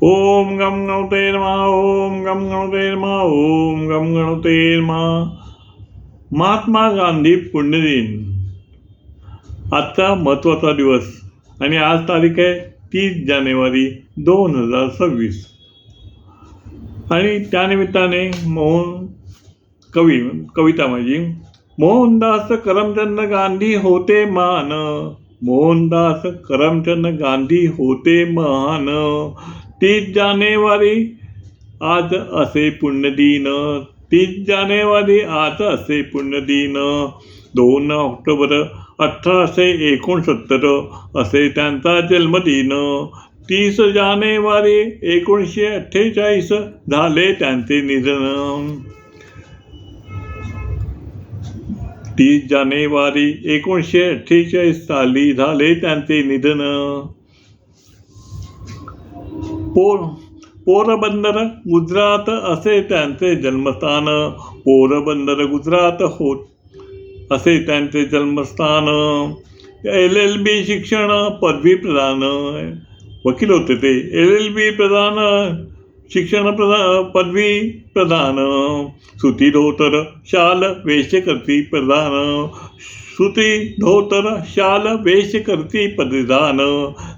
ओम गम गणपते नमः. ओम गम गणपते नमः. ओम गम गणपते नमः. महात्मा गांधी पुण्यदिन. आजचा महत्त्वाचा दिवस आणि आज तारीख आहे 30 जानेवारी 2026. आणि त्यानिमित्ताने कविता माझी. मोहनदास करमचंद गांधी होते महान. मोहनदास करमचंद गांधी होते महान. 30 जानेवारी आज असे पुण्यदिन. 30 जानेवारी आज असे पुण्यदिन. 2 ऑक्टोबर 1869 असे त्यांचा जन्मदिन. 30 जानेवारी 1948 झाले त्यांचे निधन. 30 जानेवारी 1948 साली झाले त्यांचे निधन. पोरबंदर गुजरात असे त्यांचे जन्मस्थान. पोरबंदर गुजरात असे त्यांचे जन्मस्थान. LLB शिक्षण पदवी प्रदान. वकील होते ते. LLB प्रदान शिक्षण पदवी प्रदान. सुती धोतर शाल वेशकर्ती प्रदान. सुती धोतर शाल वेशकर्ती परिधान.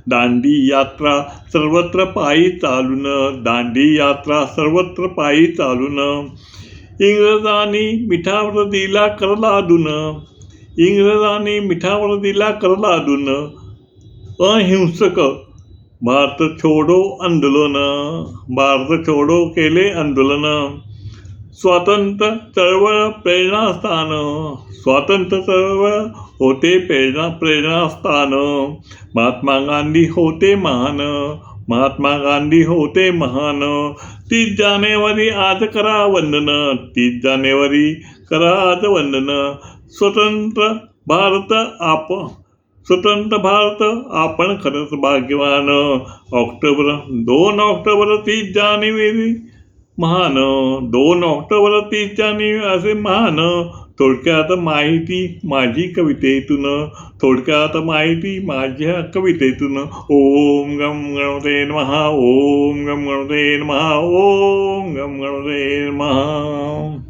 दांडी यात्रा सर्वत्र पायी चालून. दांडी यात्रा सर्वत्र पायी चालून. इंग्रजांनी मिठावर दिला कर लादून. इंग्रजांनी मिठावर दिला कर लादून. अहिंसक भारत छोडो आंदोलन. भारत छोडो केले आंदोलन. स्वातंत्र्य चळवळ प्रेरणास्थान. स्वातंत्र्य चळवळ होते प्रेरणास्थान. महात्मा गांधी होते महान. महात्मा गांधी होते महान. 30 जानेवारी आज करा वंदन. 30 जानेवारी करा आज वंदन. स्वतंत्र भारत आपण खरंच भाग्यवान. 2 ऑक्टोबर 30 जानेवारी महान. 2 ऑक्टोबर 30 जानेवारी असे महान. थोडक्यात माहिती माझी कवितेतून. थोडक्यात माहिती माझ्या कवितेतून. ओम गम गणपते नमः. ओम गम गणपते नमः. ओम गम गणपते नमः.